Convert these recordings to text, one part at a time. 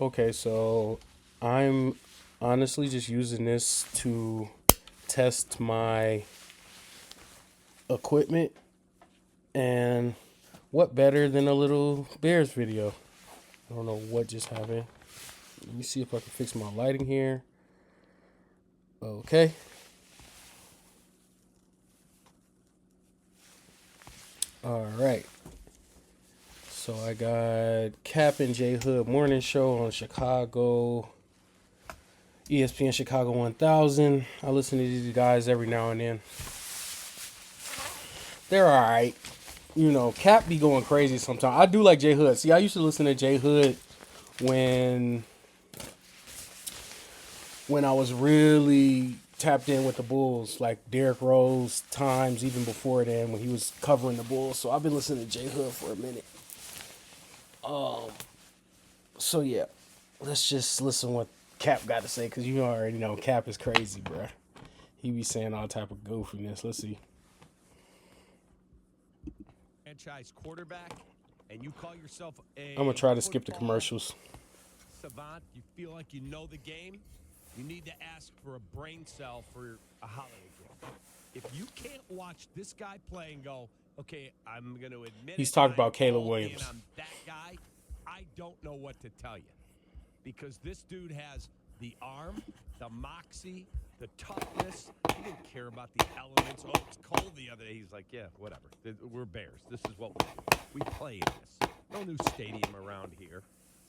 Okay, so I'm honestly just using this to test my equipment, and what better than a little Bears video? I don't know what just happened. Let me see if I can fix my lighting here. Okay. All right. So I got Cap and JHood morning show on Chicago, ESPN Chicago 1000. I listen to these guys every now and then. They're all right. You know, Cap be going crazy sometimes. I do like JHood. See, I used to listen to JHood when when I was really tapped in with the Bulls, like Derrick Rose times, even before then when he was covering the Bulls. So I've been listening to JHood for a minute. So yeah, let's just listen what Cap got to say, because you already know Cap is crazy, bruh. He be saying all type of goofiness. Let's see. Franchise quarterback, and you call yourself a I'm gonna try to skip the football commercials. savant, you feel like you know the game, you need to ask for a brain cell for a holiday gift. If you can't watch this guy play and go, okay, I'm going to admit He's it, talking I'm about Caleb all Williams. in on that guy, I don't know what to tell you. Because this dude has the arm, the moxie, the toughness. He didn't care about the elements. Oh, it's cold the other day. He's like, yeah, whatever. We're Bears. This is what we do. We play in this. No new stadium around here.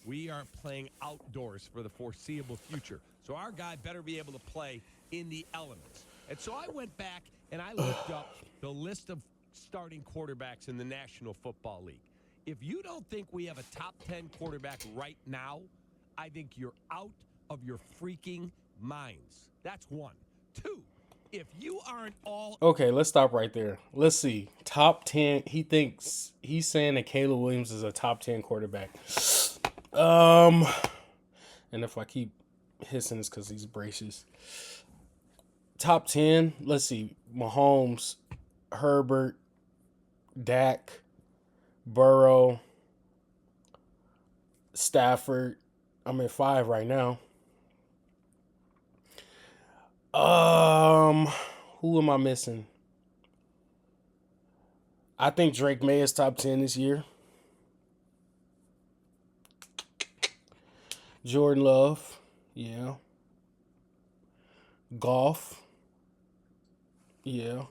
We are playing outdoors for the foreseeable future. So our guy better be able to play in the elements. And so I went back and I looked up the list of starting quarterbacks in the National Football League. If you don't think we have a top 10 quarterback right now, I think you're out of your freaking minds. That's one. Two, if you aren't all Okay, let's stop right there. Let's see. Top 10. He's saying that Caleb Williams is a top 10 quarterback. Um, and if I keep hissing, it's because these braces. Top 10. Let's see. Mahomes, Herbert, Dak, Burrow, Stafford. I'm at 5 right now. Um, who am I missing? I think Drake May is top 10 this year. Jordan Love, yeah. Golf, yeah.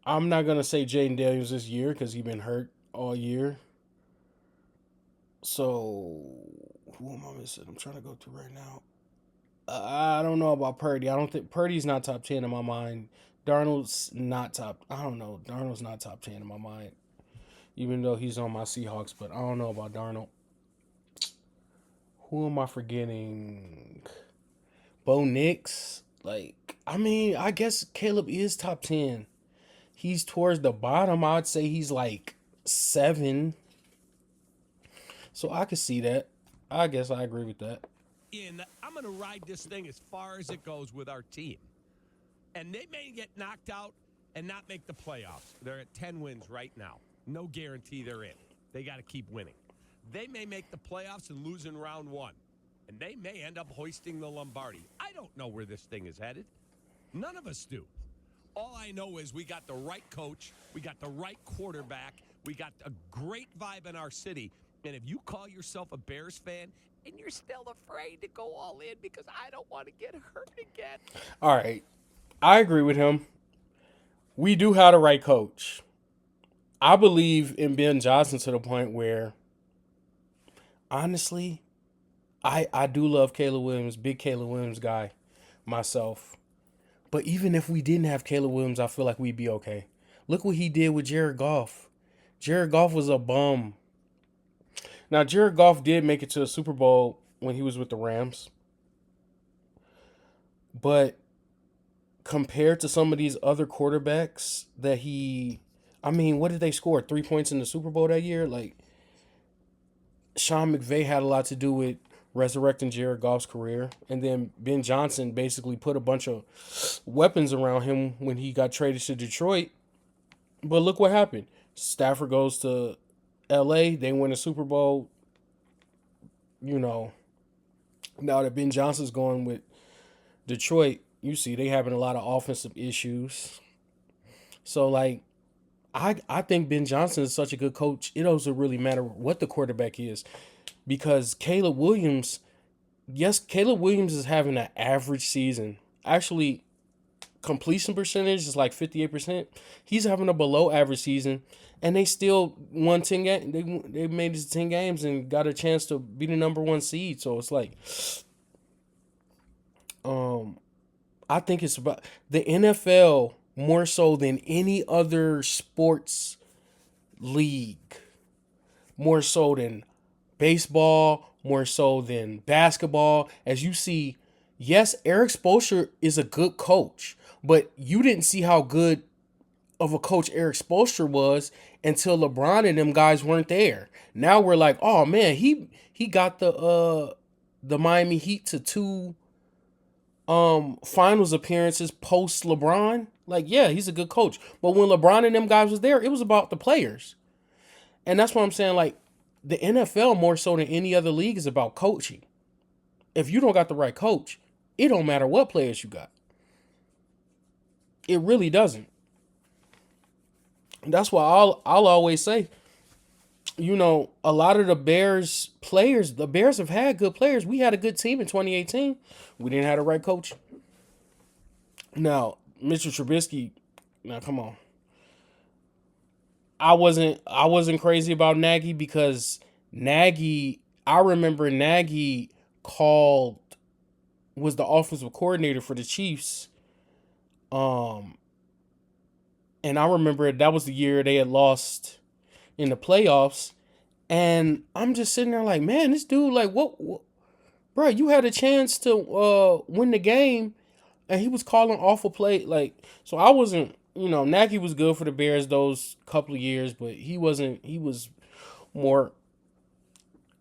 I'm not gonna say Jaden Daniels this year because he's been hurt all year. So who am I missing? I'm trying to go through right now. I don't know about Purdy. I don't think Purdy's not top 10 in my mind. Darnold's not top. I don't know. Darnold's not top 10 in my mind, even though he's on my Seahawks. But I don't know about Darnold. Who am I forgetting? Bo Nix. Like, I mean, I guess Caleb is top 10. He's towards the bottom. I'd say he's like 7. So I could see that. I guess I agree with that. in, I'm going to ride this thing as far as it goes with our team. And they may get knocked out and not make the playoffs. They're at 10 wins right now. No guarantee they're in. They got to keep winning. They may make the playoffs and lose in round 1. And they may end up hoisting the Lombardi. I don't know where this thing is headed. None of us do. All I know is we got the right coach. We got the right quarterback. We got a great vibe in our city. And if you call yourself a Bears fan and you're still afraid to go all in because I don't want to get hurt again. All right. I agree with him. We do have the right coach. I believe in Ben Johnson to the point where, honestly, I do love Caleb Williams, big Caleb Williams guy myself. But even if we didn't have Caleb Williams, I feel like we'd be okay. Look what he did with Jared Goff. Jared Goff was a bum. Now, Jared Goff did make it to a Super Bowl when he was with the Rams. But compared to some of these other quarterbacks that I mean, what did they score? 3 points in the Super Bowl that year? Like, Sean McVay had a lot to do with resurrecting Jared Goff's career. And then Ben Johnson basically put a bunch of weapons around him when he got traded to Detroit. But look what happened. Stafford goes to LA. They win a Super Bowl. you know, now that Ben Johnson's going with Detroit, you see they having a lot of offensive issues. So like I think Ben Johnson is such a good coach. It doesn't really matter what the quarterback is because Caleb Williams, yes, Caleb Williams is having an average season. Actually, completion percentage is like 58%. He's having a below average season, and they still won 10 games. They made it to 10 games and got a chance to be the number one seed. So it's like, um, I think it's about the NFL more so than any other sports league, more so than baseball, more so than basketball. As you see, yes, Eric Spoelstra is a good coach, but you didn't see how good of a coach Eric Spoelstra was until LeBron and them guys weren't there. Now we're like, oh man, he got the Miami Heat to two finals appearances post LeBron. Like, yeah, he's a good coach. But when LeBron and them guys was there, it was about the players. And that's what I'm saying. Like, the NFL more so than any other league is about coaching. If you don't got the right coach, it don't matter what players you got. It really doesn't. That's why I'll always say, you know, a lot of the Bears players, the Bears have had good players. We had a good team in 2018. We didn't have the right coach. Now, Mr. Trubisky, now come on. I wasn't crazy about Nagy because Nagy, I remember Nagy called was the offensive coordinator for the Chiefs. Um and I remember that was the year they had lost in the playoffs. And I'm just sitting there like, man, this dude, like, what bro, you had a chance to win the game, and he was calling awful play. Like, so I wasn't, you know, Nagy was good for the Bears those couple of years, but he wasn't. He was more,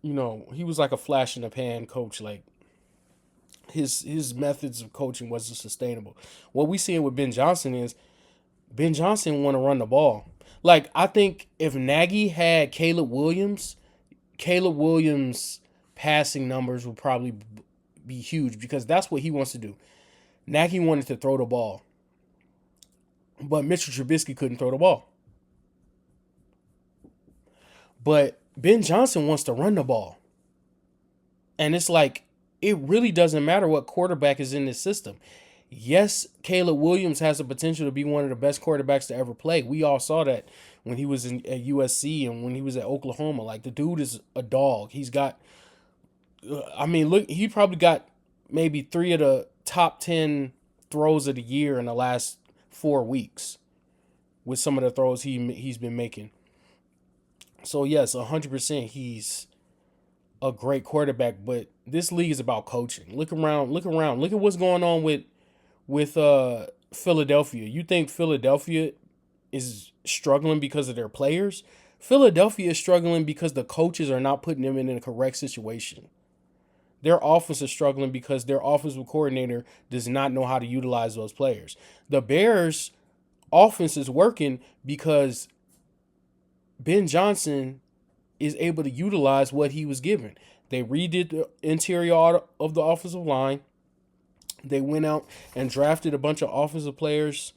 you know, he was like a flash in the pan coach. Like his methods of coaching wasn't sustainable. What we seeing with Ben Johnson is Ben Johnson want to run the ball. Like, I think if Nagy had Caleb Williams' passing numbers would probably be huge because that's what he wants to do. Nagy wanted to throw the ball, but Mr. Trubisky couldn't throw the ball. But Ben Johnson wants to run the ball. And it's like, it really doesn't matter what quarterback is in this system. Yes, Caleb Williams has the potential to be one of the best quarterbacks to ever play. We all saw that when he was at USC and when he was at Oklahoma. Like, the dude is a dog. He's got, I mean, look, he probably got maybe 3 of the top 10 throws of the year in the last 4 weeks with some of the throws he's been making. So yes, 100% he's a great quarterback, but this league is about coaching. Look around, look around. Look at what's going on with Philadelphia. You think Philadelphia is struggling because of their players? Philadelphia is struggling because the coaches are not putting them in a correct situation. Their offense is struggling because their offensive coordinator does not know how to utilize those players. The Bears' offense is working because Ben Johnson is able to utilize what he was given. They redid the interior of the offensive line. They went out and drafted a bunch of offensive players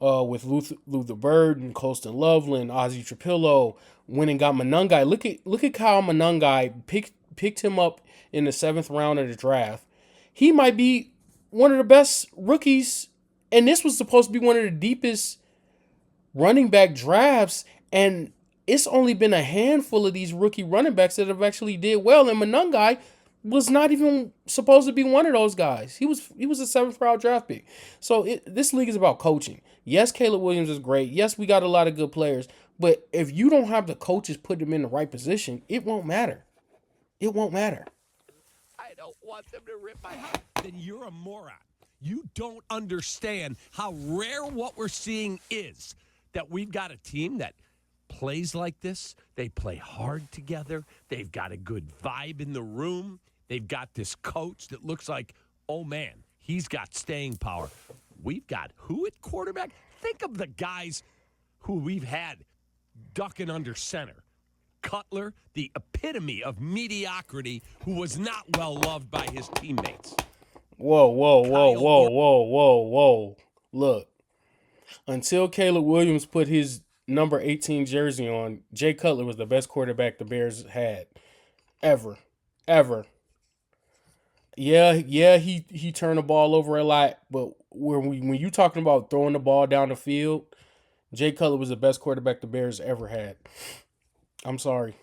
with Luther Bird and Colston Loveland, Ozzie Trapillo. Went and got Monangai. Look at Kyle Monangai picked him up in the 7th round of the draft. He might be one of the best rookies, and this was supposed to be one of the deepest running back drafts, and it's only been a handful of these rookie running backs that have actually did well, and Monangai was not even supposed to be one of those guys. He was a 7th round draft pick. So this league is about coaching. Yes, Caleb Williams is great. Yes, we got a lot of good players, but if you don't have the coaches put them in the right position, it won't matter. It won't matter. I don't want them to rip my heart. Then you're a moron. You don't understand how rare what we're seeing is. That we've got a team that plays like this. They play hard together. They've got a good vibe in the room. They've got this coach that looks like, oh man, he's got staying power. We've got who at quarterback? Think of the guys who we've had ducking under center. Cutler, the epitome of mediocrity, who was not well loved by his teammates. Whoa, whoa, whoa, Kyle whoa, whoa, whoa, whoa. Look, until Caleb Williams put his number 18 jersey on, Jay Cutler was the best quarterback the Bears had ever. Ever. Yeah, he turned the ball over a lot, but when you talking about throwing the ball down the field, Jay Cutler was the best quarterback the Bears ever had. I'm sorry.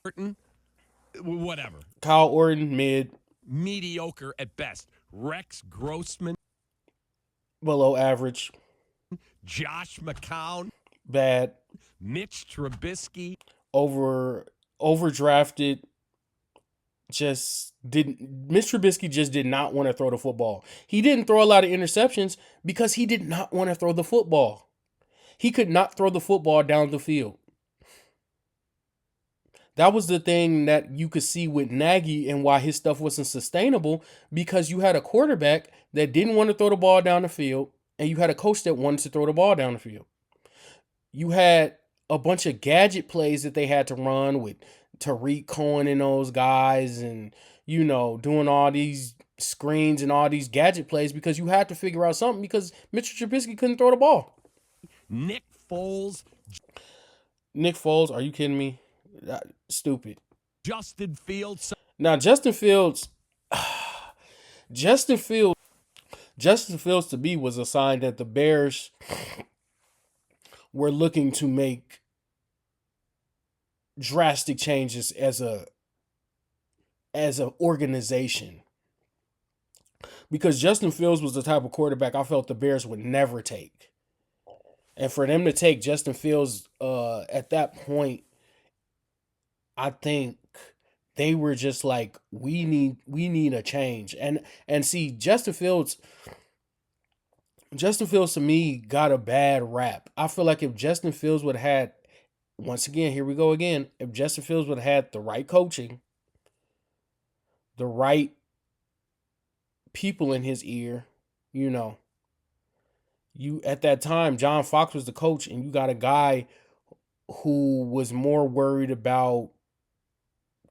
Orton, whatever. Kyle Orton, mid, Mediocre at best. Rex Grossman, below average, Josh McCown, bad, Mitch Trubisky, overdrafted. Just didn't. Mr. Trubisky just did not want to throw the football. He didn't throw a lot of interceptions because he did not want to throw the football. He could not throw the football down the field. That was the thing that you could see with Nagy and why his stuff wasn't sustainable, because you had a quarterback that didn't want to throw the ball down the field, and you had a coach that wanted to throw the ball down the field. You had a bunch of gadget plays that they had to run with Tariq Cohen and those guys, and doing all these screens and all these gadget plays because you had to figure out something because Mitchell Trubisky couldn't throw the ball. Nick Foles, Are you kidding me? Stupid. Justin Fields. Now Justin Fields to me was a sign that the Bears were looking to make drastic changes as an organization. Because Justin Fields was the type of quarterback I felt the Bears would never take. And for them to take Justin Fields at that point, I think they were just like, we need a change. And see, Justin Fields to me got a bad rap. I feel like if Justin Fields would have had, once again, here we go again, if Justin Fields would have had the right coaching, the right people in his ear, you at that time, John Fox was the coach, and you got a guy who was more worried about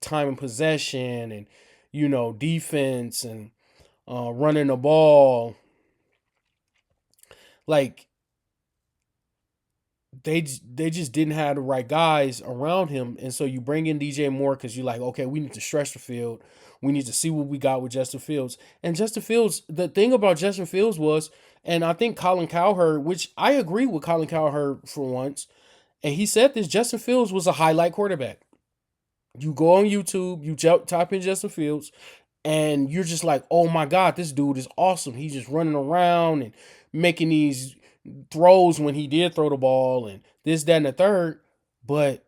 time and possession and defense and running the ball. Like, they just didn't have the right guys around him, and so you bring in DJ Moore because you're like, okay, we need to stretch the field. We need to see what we got with Justin Fields. And Justin Fields, the thing about Justin Fields was, and I think Colin Cowherd, which I agree with Colin Cowherd for once, and he said this, Justin Fields was a highlight quarterback. You go on YouTube, you type in Justin Fields, and you're just like, oh my God, this dude is awesome. He's just running around and making these throws when he did throw the ball and this, that, and the third. But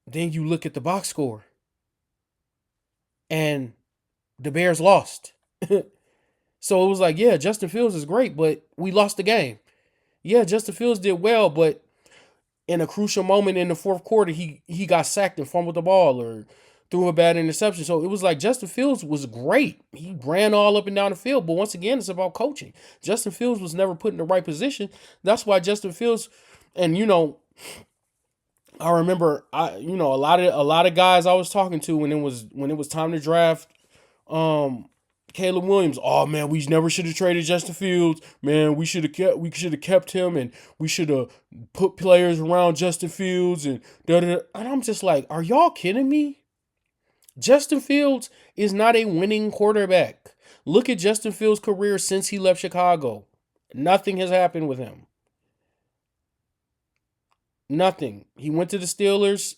then you look at the box score and the Bears lost. So it was like, yeah, Justin Fields is great, but we lost the game. Yeah, Justin Fields did well, but in a crucial moment in the fourth quarter, he got sacked and fumbled the ball or threw a bad interception. So it was like Justin Fields was great. He ran all up and down the field. But once again, it's about coaching. Justin Fields was never put in the right position. That's why Justin Fields, and I remember a lot of guys I was talking to when it was time to draft Caleb Williams. Oh man, we never should have traded Justin Fields. Man, we should have kept him, and we should have put players around Justin Fields and And I'm just like, are y'all kidding me? Justin Fields is not a winning quarterback. Look at Justin Fields' career since he left Chicago. Nothing has happened with him. Nothing. He went to the Steelers.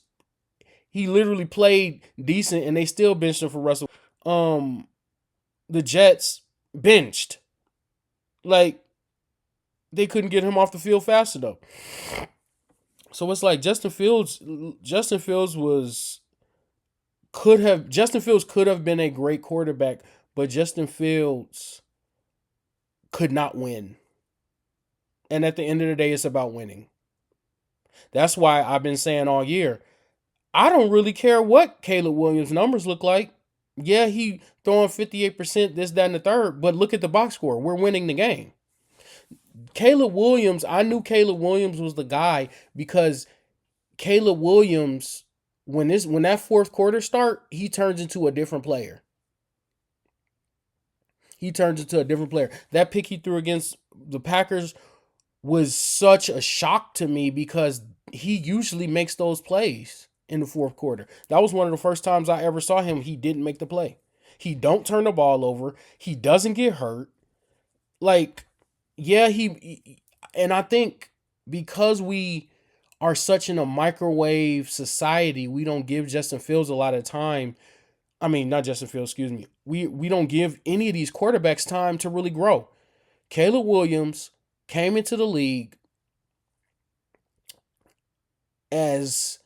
He literally played decent, and they still benched him for Russell. The Jets benched. Like, they couldn't get him off the field fast enough. So it's like Justin Fields could have been a great quarterback, but Justin Fields could not win. And at the end of the day, it's about winning. That's why I've been saying all year, I don't really care what Caleb Williams' numbers look like. Yeah, he throwing 58%, this, that, and the third, but look at the box score. We're winning the game. I knew Caleb Williams was the guy because Caleb Williams, when that fourth quarter start, he turns into a different player. He turns into a different player. That pick he threw against the Packers was such a shock to me because he usually makes those plays in the fourth quarter. That was one of the first times I ever saw him. He didn't make the play. He don't turn the ball over. He doesn't get hurt. Like, yeah, and I think because we are such in a microwave society, we don't give Justin Fields a lot of time. I mean, not Justin Fields, excuse me. We don't give any of these quarterbacks time to really grow. Caleb Williams came into the league as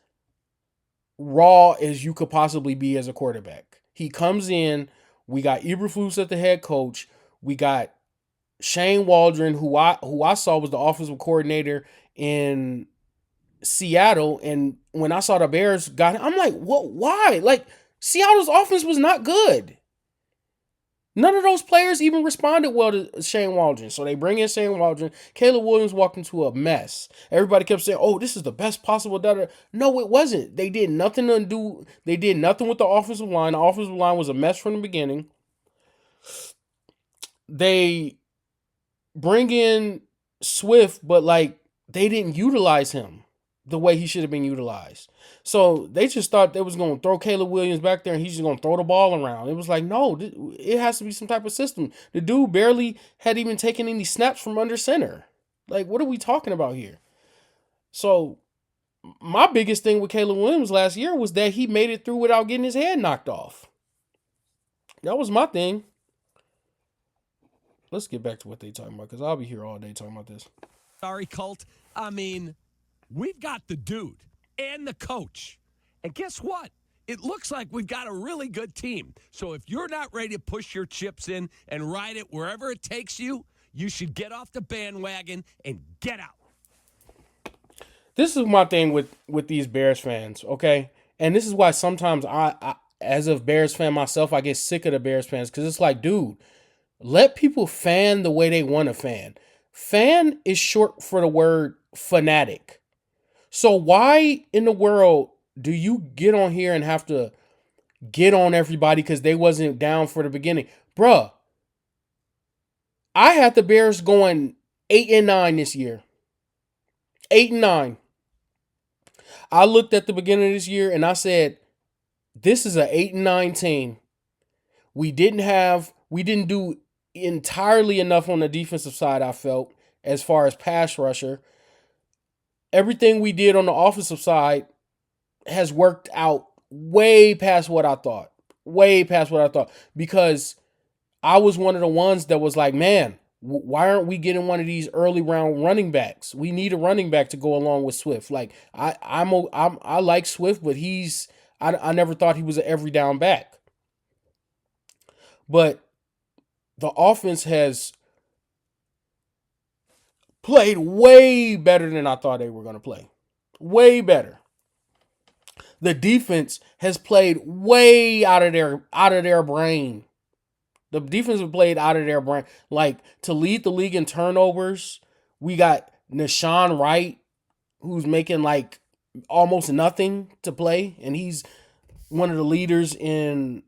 raw as you could possibly be as a quarterback. He comes in, we got Eberflus at the head coach, we got Shane Waldron, who I saw was the offensive coordinator in Seattle, and when I saw the Bears got him, I'm like, what? Why? Like, Seattle's offense was not good. None of those players even responded well to Shane Waldron. So they bring in Shane Waldron. Caleb Williams walked into a mess. Everybody kept saying, "Oh, this is the best possible data." No, it wasn't. They did nothing to do. They did nothing with the offensive line. The offensive line was a mess from the beginning. They bring in Swift, but like they didn't utilize him the way he should have been utilized. So they just thought they was going to throw Caleb Williams back there and he's just going to throw the ball around. It was like, no, it has to be some type of system. The dude barely had even taken any snaps from under center. Like, what are we talking about here? So my biggest thing with Caleb Williams last year was that he made it through without getting his head knocked off. That was my thing. Let's get back to what they talking about because I'll be here all day talking about this. Sorry, Colt. I mean, we've got the dude and the coach. And guess what? It looks like we've got a really good team. So if you're not ready to push your chips in and ride it wherever it takes you, you should get off the bandwagon and get out. This is my thing with these Bears fans, okay? And this is why sometimes I as a Bears fan myself, I get sick of the Bears fans because it's like, dude, let people fan the way they want to fan. Fan is short for the word fanatic. So why in the world do you get on here and have to get on everybody because they wasn't down for the beginning? Bruh, I had the Bears going 8-9 this year. 8-9. I looked at the beginning of this year and I said, this is an 8-9 team. We didn't do entirely enough on the defensive side, I felt, as far as pass rusher. Everything we did on the offensive side has worked out way past what I thought. Way past what I thought. Because I was one of the ones that was like, man, why aren't we getting one of these early round running backs? We need a running back to go along with Swift. Like I like Swift, but I never thought he was an every down back. But the offense has played way better than I thought they were going to play. Way better. The defense has played way out of their brain. The defense have played out of their brain. Like, to lead the league in turnovers, we got Nashawn Wright, who's making like almost nothing to play, and he's one of the leaders in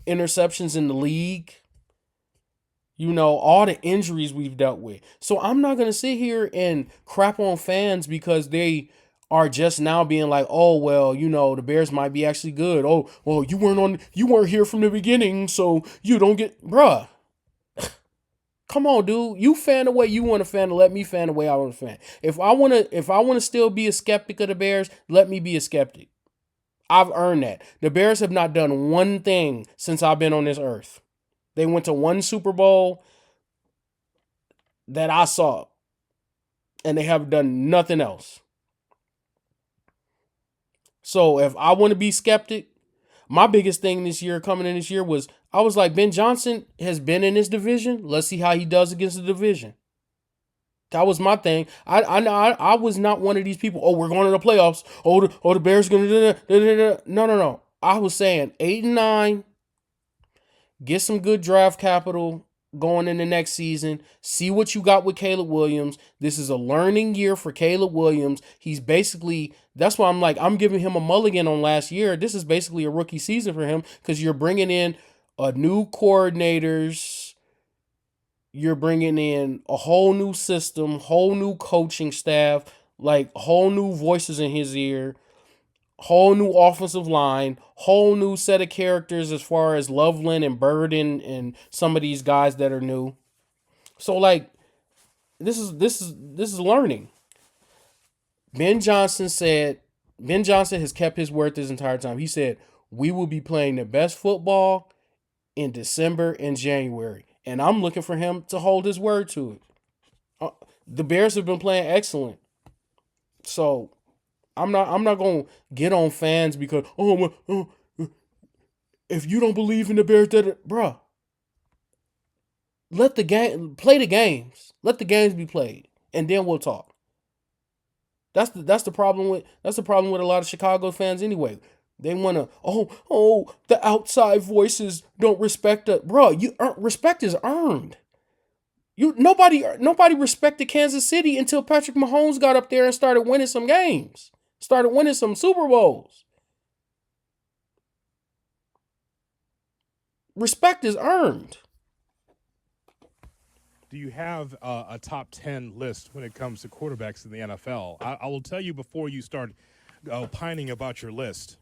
interceptions in the league. You know, all the injuries we've dealt with. So I'm not going to sit here and crap on fans because they are just now being like, oh, well, you know, the Bears might be actually good. Oh, well, you weren't here from the beginning, so you don't get, bruh. Come on, dude. You fan the way you want to fan, and let me fan the way I want to fan. If I want to still be a skeptic of the Bears, let me be a skeptic. I've earned that. The Bears have not done one thing since I've been on this earth. They went to one Super Bowl that I saw, and they have done nothing else. So if I want to be skeptic, my biggest thing this year, coming in this year, was I was like, Ben Johnson has been in this division. Let's see how he does against the division. That was my thing. I was not one of these people. Oh, we're going to the playoffs. The Bears going to no. I was saying 8-9. Get some good draft capital. going into next season. See what you got with Caleb Williams. This is a learning year for Caleb Williams. He's basically, that's why I'm like, I'm giving him a mulligan on last year. This is basically a rookie season for him because you're bringing in a new coordinators. You're bringing in a whole new system, whole new coaching staff, like whole new voices in his ear, whole new offensive line, whole new set of characters as far as Loveland and Burden and some of these guys that are new. So like this is learning. Ben Johnson said Ben Johnson has kept his word this entire time. He said we will be playing the best football in December and January, and I'm looking for him to hold his word to it. The Bears have been playing excellent, so I'm not gonna get on fans because if you don't believe in the Bears, bruh, let the game play the games. Let the games be played, and then we'll talk. That's the problem with a lot of Chicago fans anyway. They want to the outside voices don't respect us, bro. Respect is earned. Nobody respected Kansas City until Patrick Mahomes got up there and started winning some games, started winning some Super Bowls. Respect is earned. Do you have a top 10 list when it comes to quarterbacks in the NFL? I will tell you before you start opining about your list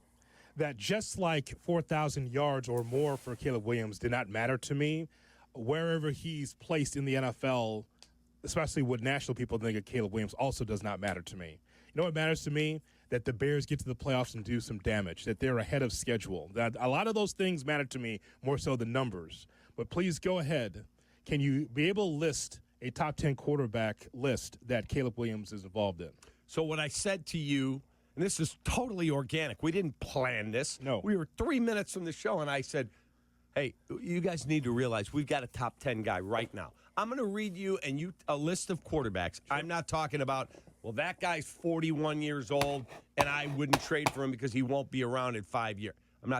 that just like 4,000 yards or more for Caleb Williams did not matter to me, wherever he's placed in the NFL, especially what national people think of Caleb Williams, also does not matter to me. You know what matters to me? That the Bears get to the playoffs and do some damage, that they're ahead of schedule. That a lot of those things matter to me more so than numbers. But please go ahead. Can you be able to list a top 10 quarterback list that Caleb Williams is involved in? So what I said to you, and this is totally organic. We didn't plan this. No. We were 3 minutes from the show, and I said, hey, you guys need to realize we've got a top 10 guy right now. I'm going to read you a list of quarterbacks. Sure. I'm not talking about, well, that guy's 41 years old, and I wouldn't trade for him because he won't be around in 5 years. I'm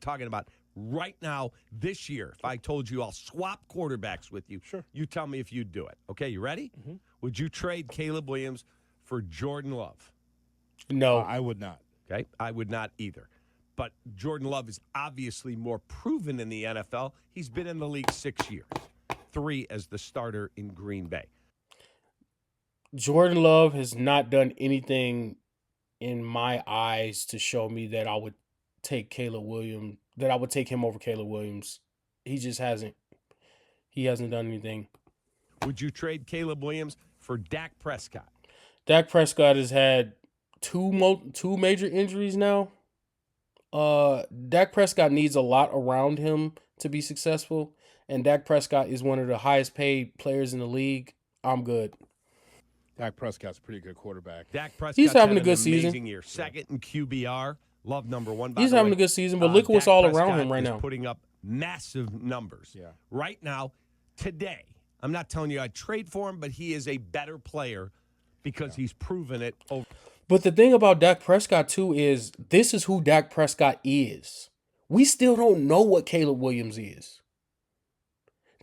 talking about right now, this year. If I told you I'll swap quarterbacks with you, sure, you tell me if you'd do it. Okay, you ready? Mm-hmm. Would you trade Caleb Williams for Jordan Love? No, I would not. Okay, I would not either. But Jordan Love is obviously more proven in the NFL. He's been in the league 6 years, 3 as the starter in Green Bay. Jordan Love has not done anything in my eyes to show me that I would take him over Caleb Williams. He just hasn't. He hasn't done anything. Would you trade Caleb Williams for Dak Prescott? Dak Prescott has had two major injuries now. Dak Prescott needs a lot around him to be successful, and Dak Prescott is one of the highest paid players in the league. I'm good. Dak Prescott's a pretty good quarterback. Dak Prescott's He's having had a good an amazing season. year. Second in QBR. Love number one. He's having a good season, but look what's Dak all Prescott around him right is now. putting up massive numbers. Yeah. Right now, today, I'm not telling you I'd trade for him, but he is a better player because he's proven it over. But the thing about Dak Prescott, too, is this is who Dak Prescott is. We still don't know what Caleb Williams is.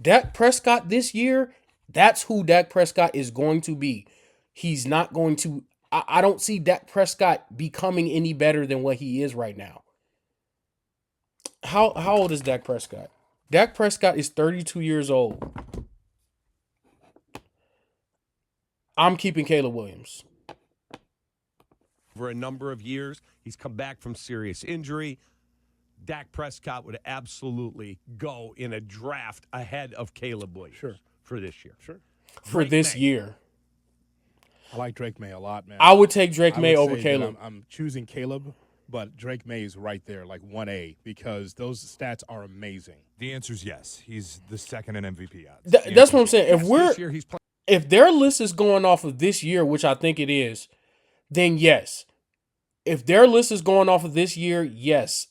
Dak Prescott this year, that's who Dak Prescott is going to be. He's not going to... I don't see Dak Prescott becoming any better than what he is right now. How old is Dak Prescott? Dak Prescott is 32 years old. I'm keeping Caleb Williams. For a number of years, he's come back from serious injury. Dak Prescott would absolutely go in a draft ahead of Caleb Williams for this year. Sure. For Drake this May. year. I like Drake May a lot, man. I would take Drake I May would over say that Caleb. I'm choosing Caleb, but Drake May is right there, like 1A, because those stats are amazing. The answer is yes. He's the second in MVP odds. That's what I'm saying. This year he's playing. If their list is going off of this year, which I think it is, then yes. If their list is going off of this year, yes.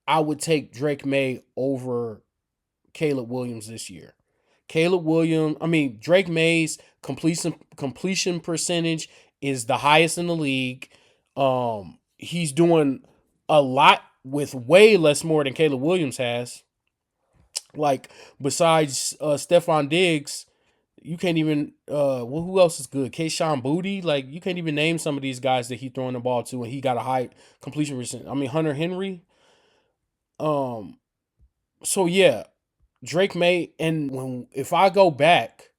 I would take Drake May over Caleb Williams this year. Drake May's completion percentage is the highest in the league. He's doing a lot with way less more than Caleb Williams has. Like besides Stephon Diggs, you can't even well, who else is good? Kayshawn Booty. Like you can't even name some of these guys that he throwing the ball to, and he got a high completion percent. I mean Hunter Henry. So yeah, Drake May, and if I go back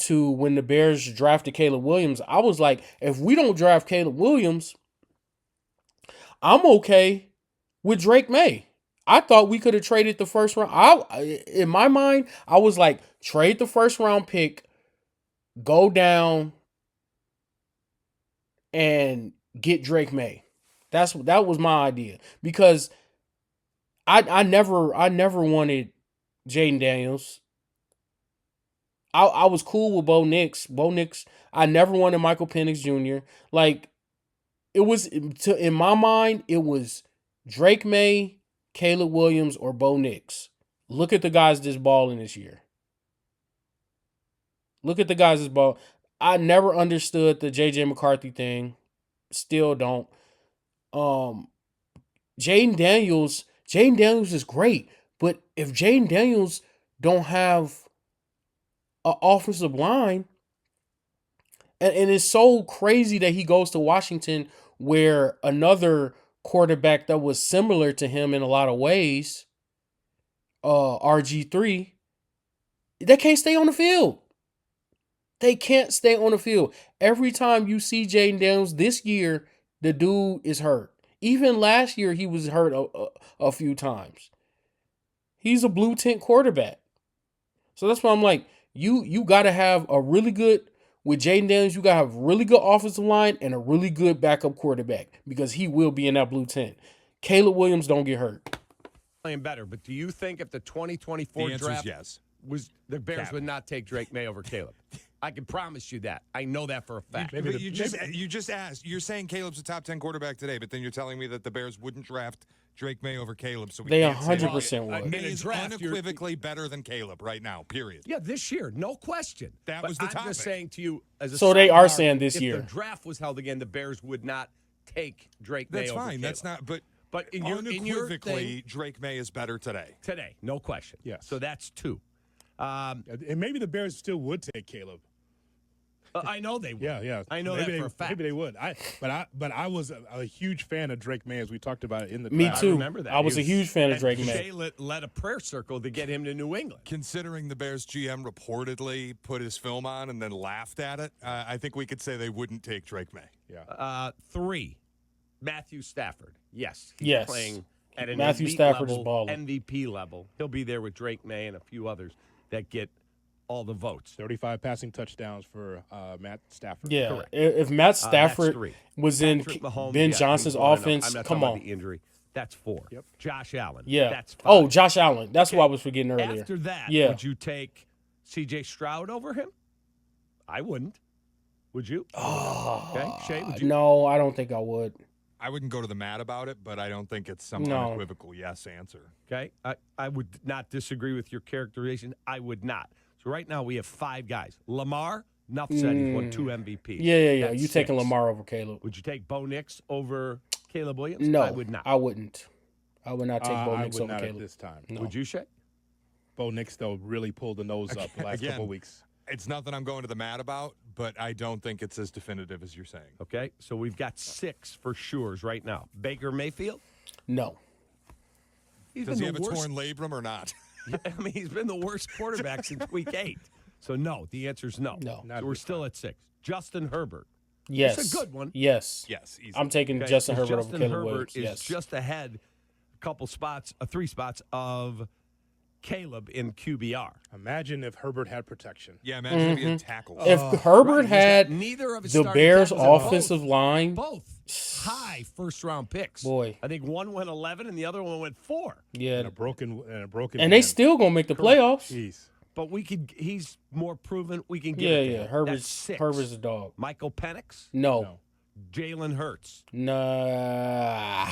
to when the Bears drafted Caleb Williams, I was like, if we don't draft Caleb Williams, I'm okay with Drake May. I thought we could have traded the first round. In my mind, I was like, trade the first round pick, go down, and get Drake May. That was my idea because I never wanted Jaden Daniels. I was cool with Bo Nix. Bo Nix. I never wanted Michael Penix Jr. Like it was in my mind, it was Drake May, Caleb Williams, or Bo Nix. Look at the guys that's balling this year. Look at the guys that's ball. I never understood the JJ McCarthy thing. Still don't. Jaden Daniels is great, but if Jaden Daniels don't have an offensive line, and it's so crazy that he goes to Washington where another quarterback that was similar to him in a lot of ways, RG3, they can't stay on the field. They can't stay on the field. Every time you see Jaden Daniels this year, the dude is hurt. Even last year, he was hurt a few times. He's a blue tent quarterback. So that's why I'm like, you got to have a really good, with Jaden Daniels, you got to have a really good offensive line and a really good backup quarterback because he will be in that blue tent. Caleb Williams don't get hurt. Playing better, but do you think if the 2024 The answer draft is yes. was the Bears would not take Drake May over Caleb? I can promise you that. I know that for a fact. But you just asked. You're saying Caleb's a top 10 quarterback today, but then you're telling me that the Bears wouldn't draft Drake May over Caleb. So They can't say 100% that. would. May In a is draft, unequivocally better than Caleb right now. Period. Yeah, this year, no question. That But was the I'm topic. just saying to you, as a So they are sidebar, saying this if year. the draft was held again, the Bears would not take Drake May That's over fine. Caleb. That's not. But in your unequivocally, thing, Drake May is better today. today, no question. Yes. So that's two. And maybe the Bears still would take Caleb. I know they would. Yeah. I know maybe that for a fact. Maybe they would. But I was a huge fan of Drake May, as we talked about it in the Me draft. too. remember that. I was a huge fan of And Drake May. Shea led a prayer circle to get him to New England. Considering the Bears GM reportedly put his film on and then laughed at it, I think we could say they wouldn't take Drake May. Yeah. 3, Matthew Stafford. Yes. He's Yes. playing at an Matthew elite Stafford is level, balling. MVP level. He'll be there with Drake May and a few others that get all the votes. 35 passing touchdowns for Matt Stafford. Yeah, Correct. if Matt Stafford That's 3. was in Patrick Mahomes, Ben yeah, Johnson's he's 4-0. offense, I'm not come talking about on. the injury. That's 4. Yep. Josh Allen. Yeah. That's 5. Oh, Josh Allen. That's what I was forgetting earlier. After that, Yeah. would you take C.J. Stroud over him? I wouldn't. Would you? Okay, Shea, would you? No, I don't think I would. I wouldn't go to the mat about it, but I don't think it's some No. unequivocal yes answer. Okay, I would not disagree with your characterization. I would not. So right now we have 5 guys. Lamar, enough said. He's won 2 MVPs. Yeah. That's You taking 6. Lamar over Caleb? Would you take Bo Nix over Caleb Williams? No, I would not. I wouldn't. I would not take Bo I Nix would over not Caleb. at this time. No. Would you, Shay? Bo Nix, though, really pulled the nose up the last Again, couple of weeks. It's nothing I'm going to the mat about, but I don't think it's as definitive as you're saying. Okay, so we've got 6 for sures right now. Baker Mayfield? No. He's Does he been have the a worst. torn labrum or not? I mean, he's been the worst quarterback since week 8. So no, the answer is no. No. Not So we're this still at 6. Justin Herbert. Yes. It's a good one. Yes. Yes, easy. I'm taking Okay, Justin 'cause Herbert Justin over Caleb Herbert Williams. is Yes. just ahead, a couple spots, 3 spots of Caleb in QBR. Imagine if Herbert had protection. Yeah, imagine if he had tackles. if Herbert Right, he's got had neither of his the starting Bears' tackles and offensive line, both high first-round picks. Boy. I think one went 11 and the other one went 4. yeah, And a broken and they hand. still gonna make the playoffs. Jeez. But he's more proven. We can give Yeah, it to yeah. him. Herbert's That's 6. Herbert's a dog. Michael Penix, No. Jalen Hurts. Nah.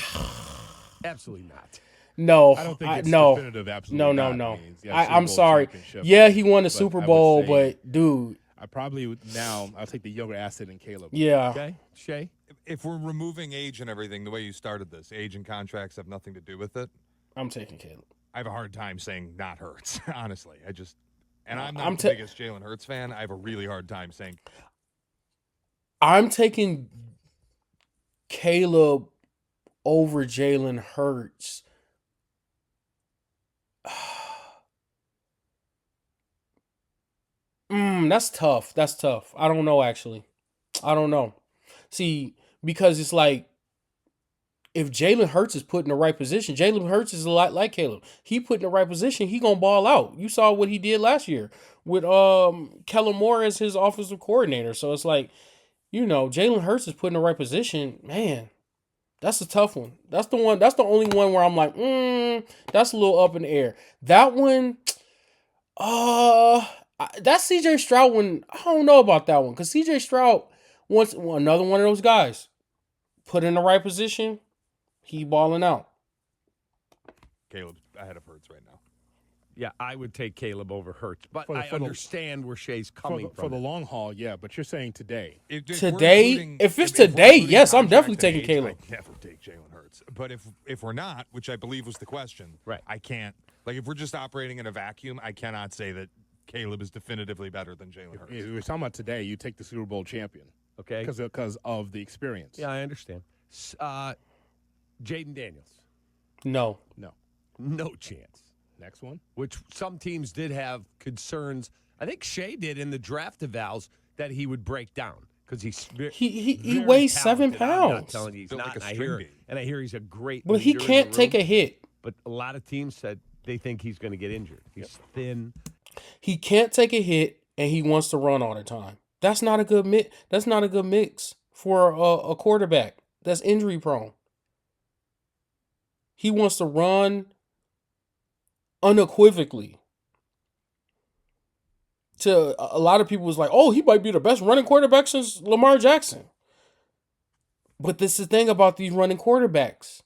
Absolutely not. No. I don't think it's no. definitive. Absolutely No. not. No. I mean, he's got a Super I'm Bowl sorry. championship. Yeah, he won the But Super I would Bowl, say- but dude, I probably would now. I'll take the younger asset in Caleb. yeah. Okay, Shay? If we're removing age and everything, the way you started this, age and contracts have nothing to do with it. I'm taking Caleb. I have a hard time saying not Hurts, honestly. And I'm not I'm the biggest Jalen Hurts fan. I have a really hard time saying I'm taking Caleb over Jalen Hurts. That's tough. That's tough. I don't know, actually. I don't know. See, because it's like, if Jalen Hurts is put in the right position, Jalen Hurts is a lot like Caleb. He put in the right position, he gonna ball out. You saw what he did last year with Kellen Moore as his offensive coordinator. So it's like, Jalen Hurts is put in the right position. Man, that's a tough one. That's the one. That's the only one where I'm like, that's a little up in the air. That one, that CJ Stroud one, I don't know about that one, because CJ Stroud wants another one of those guys put in the right position. He balling out. Caleb's ahead of Hurts right now. Yeah, I would take Caleb over Hurts, but I for the- understand where Shay's coming For from. the long haul, yeah, but you're saying today. If we're Today? including- If it's we're today, including yes, I'm contract definitely and taking age, Caleb. I'd never take Jalen Hurts. But if we're not, which I believe was the question, Right. I can't. Like, if we're just operating in a vacuum, I cannot say that Caleb is definitively better than Jalen Hurts. If we're talking about today, you take the Super Bowl champion Okay. because of the experience. Yeah, I understand. Jaden Daniels, No. No. no chance. Next one. Which some teams did have concerns. I think Shay did in the draft evals that he would break down because He weighs 7 I'm not pounds. telling you he's Built not. like a and I string hear, bean. and I hear he's a great. But he leader in can't the take room. a hit. But a lot of teams said they think he's going to get injured. He's thin. He can't take a hit, and he wants to run all the time. That's not a good mix. That's not a good mix for a quarterback that's injury prone. He wants to run unequivocally. To a lot of people, was like, "Oh, he might be the best running quarterback since Lamar Jackson." But this is the thing about these running quarterbacks.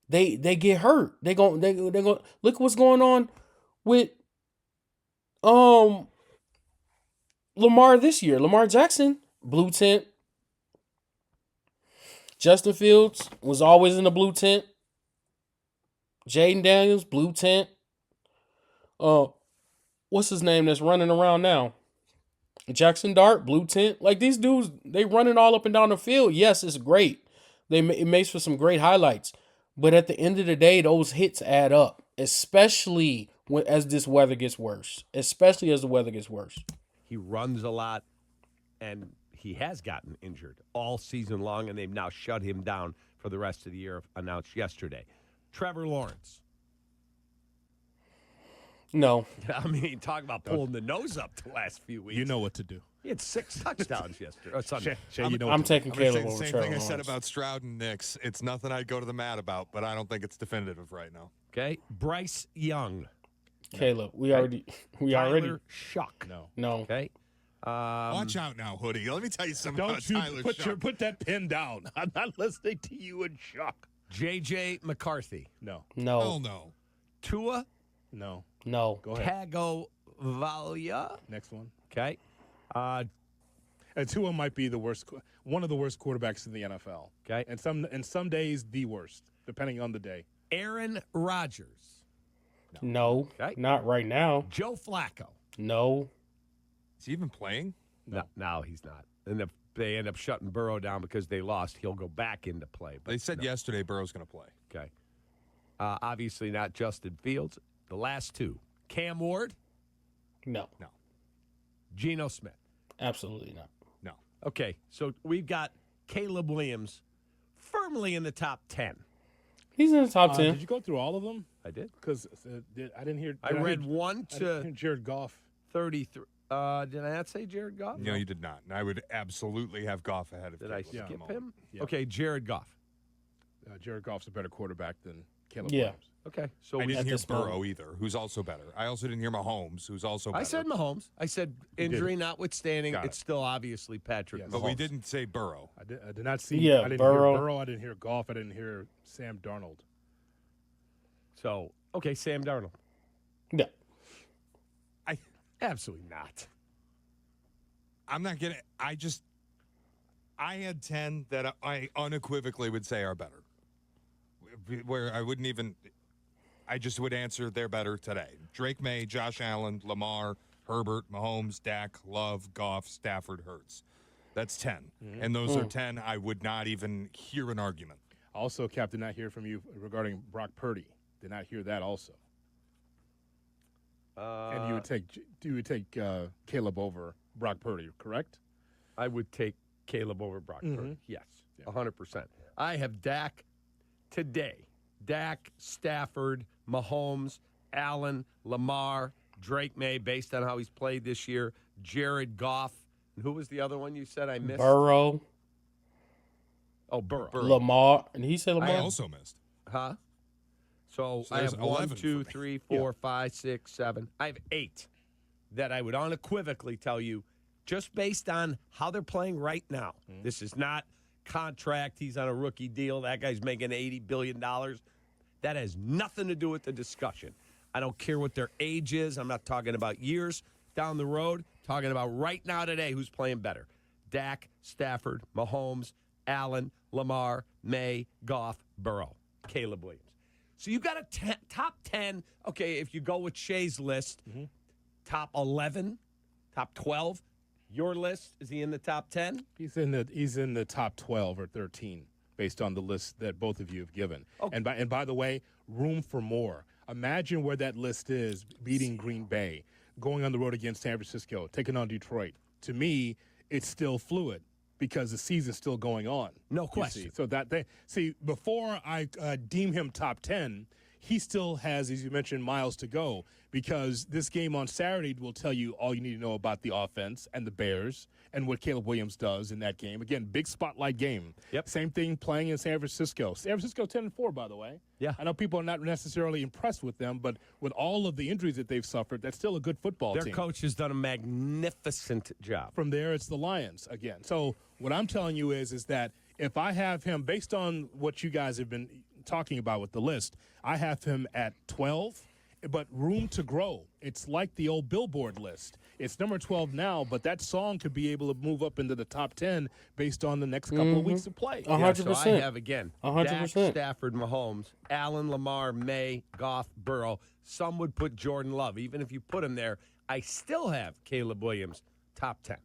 They get hurt. They go look what's going on with Lamar this year. Lamar Jackson, blue tent. Justin Fields was always in the blue tent. Jaden Daniels, blue tent. What's his name that's running around now? Jackson Dart, blue tent. Like, these dudes, they running all up and down the field. Yes, it's great. It makes for some great highlights. But at the end of the day, those hits add up, especially as this weather gets worse. Especially as the weather gets worse. He runs a lot, and he has gotten injured all season long, and they've now shut him down for the rest of the year, announced yesterday. Trevor Lawrence. No. I mean, talk about pulling the nose up the last few weeks. You know what to do. He had 6 touchdowns yesterday. Or Sunday. Shay, you know I'm what to taking I'm going to say Caleb the over same Trevor thing I said Lawrence. about Stroud and Knicks. It's nothing I'd go to the mat about, but I don't think it's definitive right now. Okay. Bryce Young. Caleb. We already. Tyler Shuck. No. No. Okay. Watch out now, Hoodie. Let me tell you something about Don't you Tyler Shuck. put that pen down. I'm not listening to you in shock. J.J. McCarthy. No. No. Hell no. Tua No. No. Go ahead. Tagovailoa. Next one. Okay. And Tua might be one of the worst quarterbacks in the NFL. Okay. And some days the worst, depending on the day. Aaron Rodgers. No. Okay. Not right now. Joe Flacco. No. Is he even playing? No, he's not. And if they end up shutting Burrow down because they lost, he'll go back into play. But They said yesterday Burrow's going to play. Okay. Obviously not Justin Fields. The last two. Cam Ward, No. Geno Smith. Absolutely not. No. Okay, so we've got Caleb Williams firmly in the top 10. He's in the top 10. Did you go through all of them? I did. Because I didn't hear. I read 1 I didn't hear to Jared Goff. 33. Did I not say Jared Goff? No, you did not. And I would absolutely have Goff ahead of Did I Caleb at the skip moment. him? Yeah. Okay, Jared Goff. Jared Goff's a better quarterback than Caleb Yeah. Williams. Okay, so I we, didn't hear this Burrow moment. either, who's also better. I also didn't hear Mahomes, who's also better. I said Mahomes. I said did. injury notwithstanding, Got it's it. still obviously Patrick Yes. Mahomes. But we didn't say Burrow. I did not see. Yeah, I didn't Burrow. hear Burrow. I didn't hear Goff. I didn't hear Sam Darnold. So, okay, Sam Darnold. Yeah. Absolutely not. I'm not getting. I had 10 that I unequivocally would say are better. Where I wouldn't even. I just would answer they're better today. Drake May, Josh Allen, Lamar, Herbert, Mahomes, Dak, Love, Goff, Stafford, Hurts. That's 10. And those are 10 I would not even hear an argument. Also, Cap, did not hear from you regarding Brock Purdy. Did not hear that also. And you would take Caleb over Brock Purdy, correct? I would take Caleb over Brock Purdy. Yes, 100%. I have Dak today. Dak, Stafford, Mahomes, Allen, Lamar, Drake May, based on how he's played this year, Jared Goff. And who was the other one you said I missed? Burrow. Oh, Burrow. Lamar. And he said Lamar? I also missed. Huh? So I there's have 11 1, for 2, me. 3, 4, 5, 6, 7. I have 8 that I would unequivocally tell you, just based on how they're playing right now. This is not contract. He's on a rookie deal. That guy's making $80 billion. That has nothing to do with the discussion. I don't care what their age is. I'm not talking about years down the road. Talking about right now today, who's playing better. Dak, Stafford, Mahomes, Allen, Lamar, May, Goff, Burrow, Caleb Williams. So you got a top 10. Okay, if you go with Shay's list, top 11, top 12. Your list, is he in the top 10? He's in the top 12 or 13 based on the list that both of you have given. Okay. And by the way, room for more. Imagine where that list is, beating Green Bay, going on the road against San Francisco, taking on Detroit. To me, it's still fluid because the season's still going on. No question. So before I deem him top 10, he still has, as you mentioned, miles to go because this game on Saturday will tell you all you need to know about the offense and the Bears and what Caleb Williams does in that game. Again, big spotlight game. Yep. Same thing playing in San Francisco. San Francisco 10-4, by the way. Yeah. I know people are not necessarily impressed with them, but with all of the injuries that they've suffered, that's still a good football Their team. coach has done a magnificent job. From there, it's the Lions again. So what I'm telling you is that if I have him, based on what you guys have been talking about with the list, I have him at 12, but room to grow. It's like the old Billboard list. It's number 12 now, but that song could be able to move up into the top 10 based on the next couple of weeks of play. 100%. So I have, again, 100%. Dak, Stafford, Mahomes, Allen, Lamar, May, Goff, Burrow. Some would put Jordan Love. Even if you put him there, I still have Caleb Williams top 10.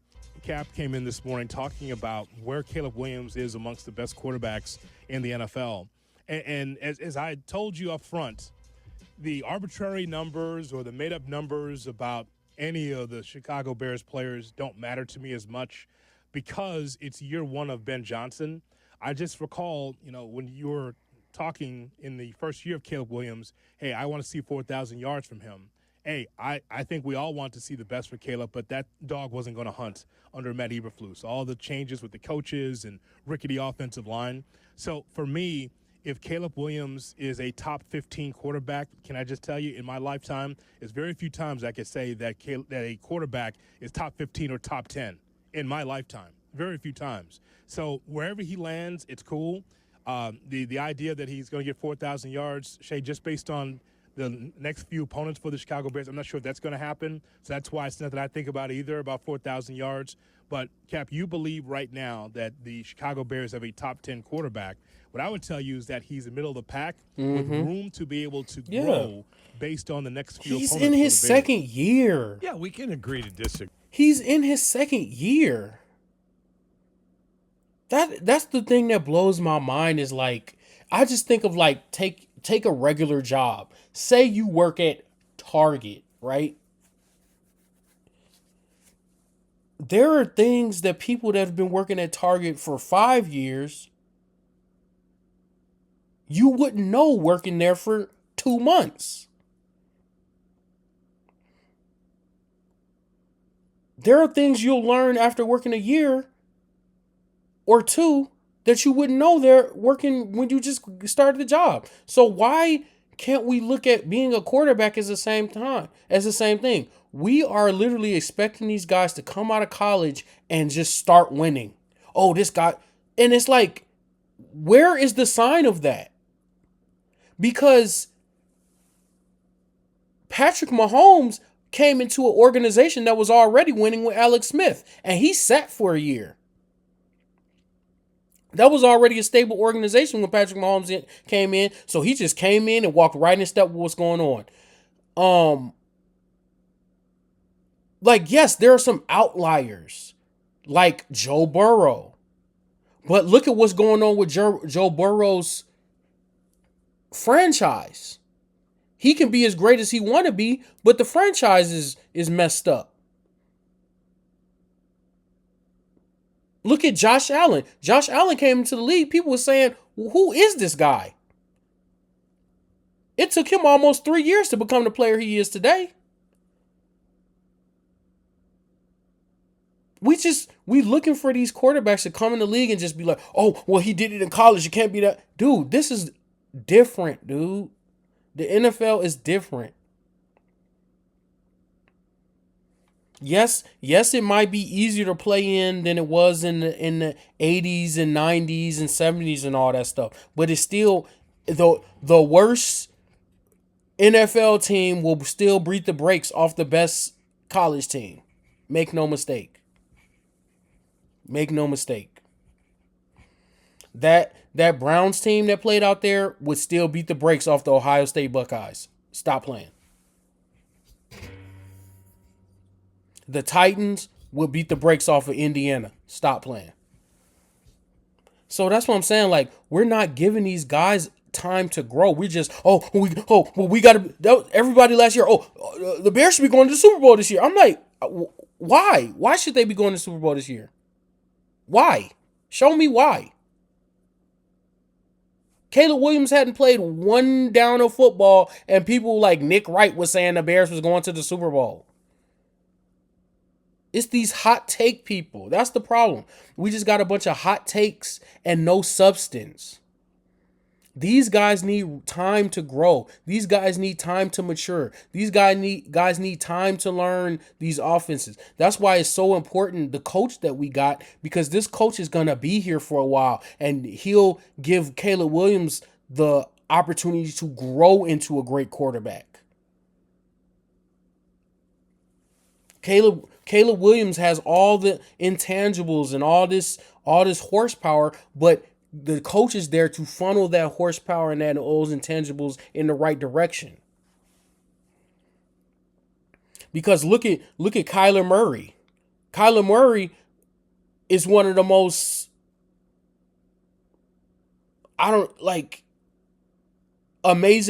Cap came in this morning talking about where Caleb Williams is amongst the best quarterbacks in the NFL. And as I told you up front, the arbitrary numbers or the made-up numbers about any of the Chicago Bears players don't matter to me as much because it's year one of Ben Johnson. I just recall, when you were talking in the first year of Caleb Williams, hey, I want to see 4,000 yards from him. Hey, I think we all want to see the best for Caleb, but that dog wasn't going to hunt under Matt Eberflus. All the changes with the coaches and rickety offensive line. So for me, if Caleb Williams is a top 15 quarterback, can I just tell you, in my lifetime, there's very few times I could say that a quarterback is top 15 or top 10 in my lifetime. Very few times. So wherever he lands, it's cool. The idea that he's going to get 4,000 yards, Shay, just based on the next few opponents for the Chicago Bears, I'm not sure if that's going to happen. So that's why it's nothing I think about either, about 4,000 yards. But, Cap, you believe right now that the Chicago Bears have a top 10 quarterback. What I would tell you is that he's in the middle of the pack with room to be able to grow based on the next few He's opponents. in for his the Bears. second year. Yeah, we can agree to disagree. He's in his second year. That's the thing that blows my mind is like, I just think of like, take a regular job. Say you work at Target, right? There are things that people that have been working at Target for 5 years, you wouldn't know working there for 2 months. There are things you'll learn after working a year or two that you wouldn't know they're working when you just started the job. So why can't we look at being a quarterback as the same thing? We are literally expecting these guys to come out of college and just start winning. Oh, this guy. And it's like, where is the sign of that? Because Patrick Mahomes came into an organization that was already winning with Alex Smith, and he sat for a year. That was already a stable organization when Patrick Mahomes came in. So he just came in and walked right in step with what's going on. Like, yes, there are some outliers, like Joe Burrow. But look at what's going on with Joe Burrow's franchise. He can be as great as he want to be, but the franchise is messed up. Look at Josh Allen. Josh Allen came into the league. People were saying, well, who is this guy? It took him almost 3 years to become the player he is today. We looking for these quarterbacks to come in the league and just be like, oh, well, he did it in college. You can't be that. Dude, this is different, dude. The NFL is different. Yes, it might be easier to play in than it was in the 80s and 90s and 70s and all that stuff. But it's still the worst NFL team will still breathe the brakes off the best college team. Make no mistake. Make no mistake. That Browns team that played out there would still beat the brakes off the Ohio State Buckeyes. Stop playing. The Titans would beat the brakes off of Indiana. Stop playing. So that's what I'm saying. Like, we're not giving these guys time to grow. We just, we got to, everybody last year, the Bears should be going to the Super Bowl this year. I'm like, why? Why should they be going to the Super Bowl this year? Why? Show me why. Caleb Williams hadn't played one down of football, and people like Nick Wright was saying the Bears was going to the Super Bowl. It's these hot take people. That's the problem. We just got a bunch of hot takes and no substance. These guys need time to grow. These guys need time to mature. These guys need time to learn these offenses. That's why it's so important, the coach that we got, because this coach is going to be here for a while, and he'll give Caleb Williams the opportunity to grow into a great quarterback. Caleb Williams has all the intangibles and all this horsepower, but the coach is there to funnel that horsepower and those intangibles in the right direction. Because look at Kyler Murray. Kyler Murray is one of the most amazing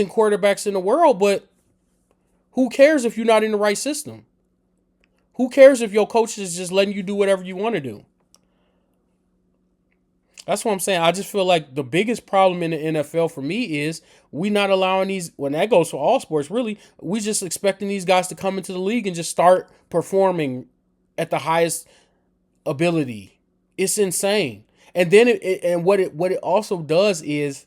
quarterbacks in the world, but who cares if you're not in the right system? Who cares if your coach is just letting you do whatever you want to do? That's what I'm saying. I just feel like the biggest problem in the NFL for me is we not allowing these, when that goes for all sports, really, we just expecting these guys to come into the league and just start performing at the highest ability. It's insane. And then what it also does is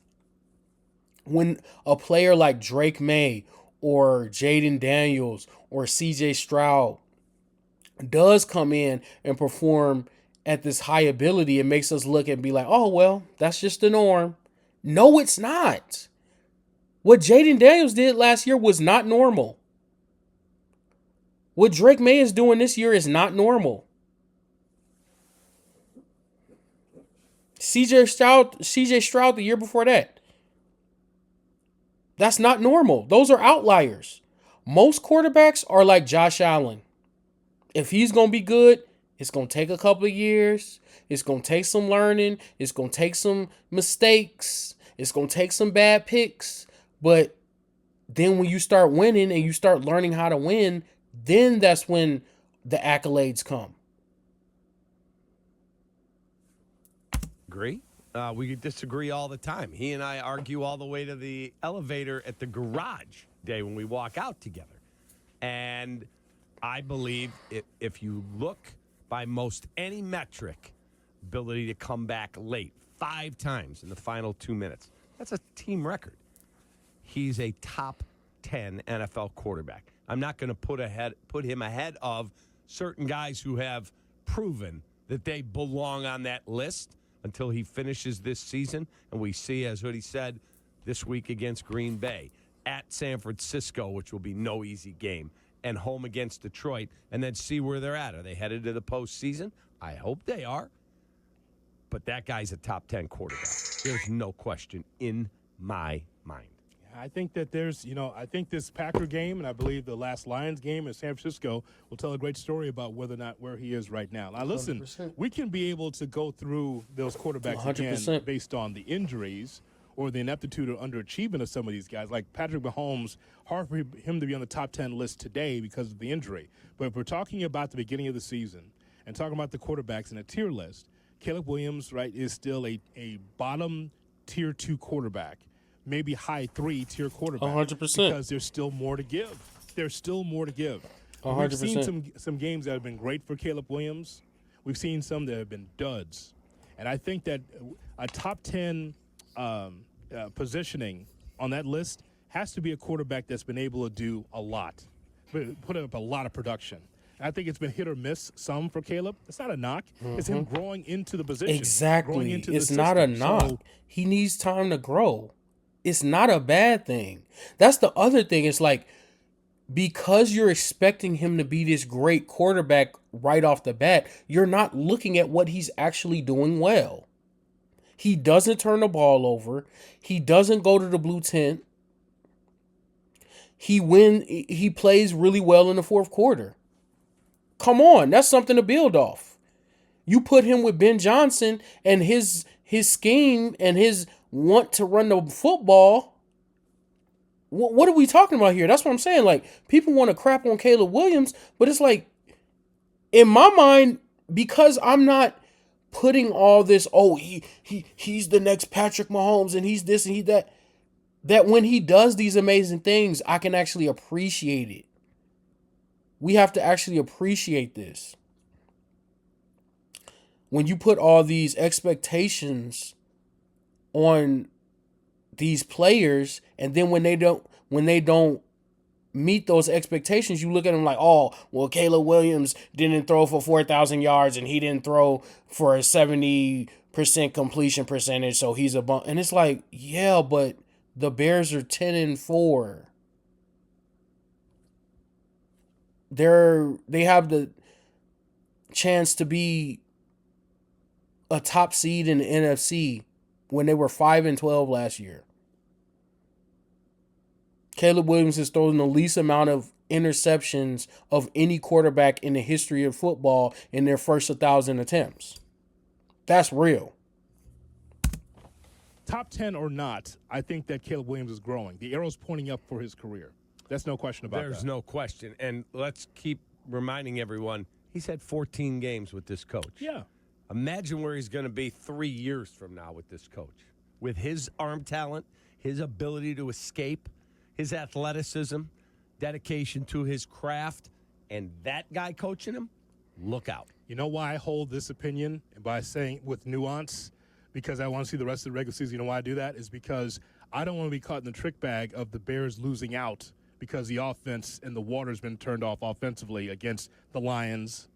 when a player like Drake May or Jaden Daniels or CJ Stroud does come in and perform at this high ability, it makes us look and be like, oh, well, that's just the norm. No, it's not. What Jaden Daniels did last year was not normal. What Drake May is doing this year is not normal. CJ Stroud the year before that. That's not normal. Those are outliers. Most quarterbacks are like Josh Allen. If he's going to be good, it's going to take a couple of years. It's going to take some learning. It's going to take some mistakes. It's going to take some bad picks. But then when you start winning and you start learning how to win, then that's when the accolades come. Agree? We disagree all the time. He and I argue all the way to the elevator at the garage day when we walk out together. And I believe if you look by most any metric, ability to come back late 5 times in the final 2 minutes, that's a team record. He's a top 10 NFL quarterback. I'm not going to put him ahead of certain guys who have proven that they belong on that list until he finishes this season. And we see, as Hoodie said, this week against Green Bay, at San Francisco, which will be no easy game, and home against Detroit, and then see where they're at. Are they headed to the postseason? I hope they are. but that guy's a top 10 quarterback. There's no question in my mind. I think that I think this Packer game, and I believe the last Lions game in San Francisco, will tell a great story about whether or not where he is right now. Now, listen, 100%. we can be able to go through those quarterbacks again 100%. based on the injuries or the ineptitude or underachievement of some of these guys. Like Patrick Mahomes, hard for him to be on the top 10 list today because of the injury. But if we're talking about the beginning of the season and talking about the quarterbacks in a tier list, Caleb Williams, right, is still a bottom tier 2 quarterback. Maybe high 3 tier quarterback. 100%. Because there's still more to give. There's still more to give. 100%. We've seen some games that have been great for Caleb Williams. We've seen some that have been duds. And I think that a top 10 positioning on that list has to be a quarterback that's been able to do a lot, put up a lot of production. I think it's been hit or miss some for Caleb. It's not a knock. It's him growing into the position. Exactly. Growing into the It's not a system. knock. So, He needs time to grow. It's not a bad thing. That's the other thing. It's like, because you're expecting him to be this great quarterback right off the bat, you're not looking at what he's actually doing well. He doesn't turn the ball over. He doesn't go to the blue tent. He plays really well in the fourth quarter. Come on, that's something to build off. You put him with Ben Johnson and his scheme and his want to run the football. What are we talking about here? That's what I'm saying. Like, people want to crap on Caleb Williams, but it's like, in my mind, because I'm not putting all this, he's the next Patrick Mahomes and he's this and he that when he does these amazing things, I can actually appreciate it. We have to actually appreciate this. When you put all these expectations on these players, and then when they don't meet those expectations, you look at them like, oh, well, Caleb Williams didn't throw for 4,000 yards and he didn't throw for a 70% completion percentage, so he's a bum. And it's like, yeah, but the Bears are 10-4. They have the chance to be a top seed in the NFC when they were 5-12 last year. Caleb Williams has thrown the least amount of interceptions of any quarterback in the history of football in their first 1,000 attempts. That's real. top 10 or not, I think that Caleb Williams is growing. The arrow's pointing up for his career. That's no question about that. There's no question. And let's keep reminding everyone, he's had 14 games with this coach. Yeah. Imagine where he's going to be 3 years from now with this coach. With his arm talent, his ability to escape, his athleticism, dedication to his craft, and that guy coaching him, look out. You know why I hold this opinion by saying with nuance? Because I want to see the rest of the regular season. You know why I do that? Is because I don't want to be caught in the trick bag of the Bears losing out because the offense and the water's been turned off offensively against the Lions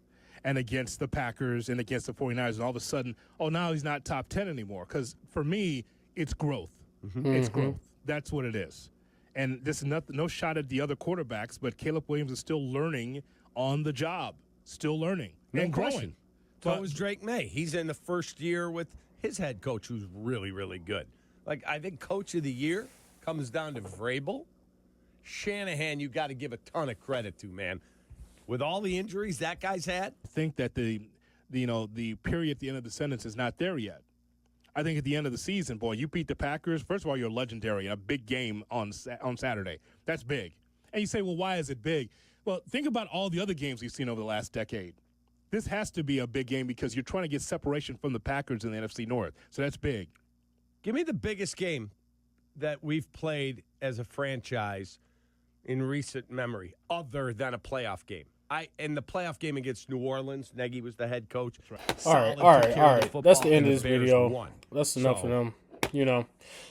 and against the Packers and against the 49ers. And all of a sudden, oh, now he's not top 10 anymore. Because for me, it's growth. It's growth. That's what it is. And this is no shot at the other quarterbacks, but Caleb Williams is still learning on the job, still learning and growing. So is Drake May. He's in the first year with his head coach, who's really, really good. Like, I think Coach of the Year comes down to Vrabel. Shanahan, you got to give a ton of credit to, man. With all the injuries that guy's had, I think that the period at the end of the sentence is not there yet. I think at the end of the season, boy, you beat the Packers. First of all, you're legendary in a big game on Saturday. That's big. And you say, well, why is it big? Well, think about all the other games we've seen over the last decade. This has to be a big game because you're trying to get separation from the Packers in the NFC North. So that's big. give me the biggest game that we've played as a franchise in recent memory, other than a playoff game. In the playoff game against New Orleans, Nagy was the head coach. All right. That's the end of this video. That's enough of them.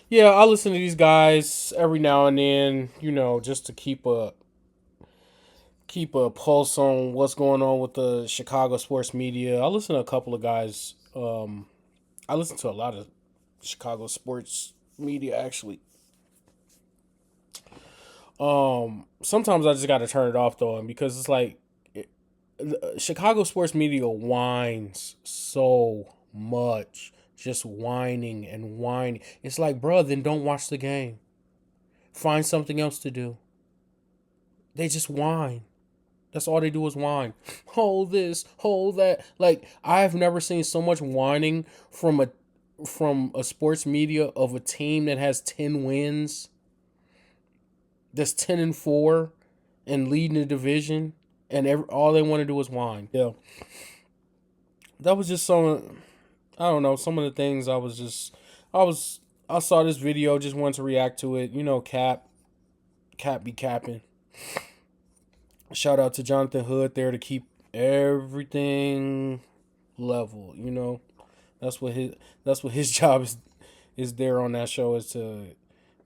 Yeah, I listen to these guys every now and then, just to keep a pulse on what's going on with the Chicago sports media. I listen to a couple of guys. I listen to a lot of Chicago sports media, actually. Sometimes I just got to turn it off, though, because it's like Chicago sports media whines so much just whining and whining. It's like, bro, then don't watch the game. Find something else to do. They just whine. That's all they do is whine. Hold this, hold that. Like, I've never seen so much whining from a sports media of a team that has 10 wins, that's 10-4 and leading the division, and all they want to do is whine. Yeah. That was just some, I don't know, some of the things I saw this video, just wanted to react to it. You know, Cap be capping. Shout out to Jonathan Hood there to keep everything level. You know, that's what his job is there on that show, is to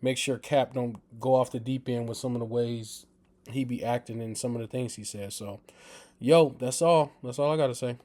make sure Cap don't go off the deep end with some of the ways he be acting and some of the things he says. So, yo, that's all. That's all I gotta say.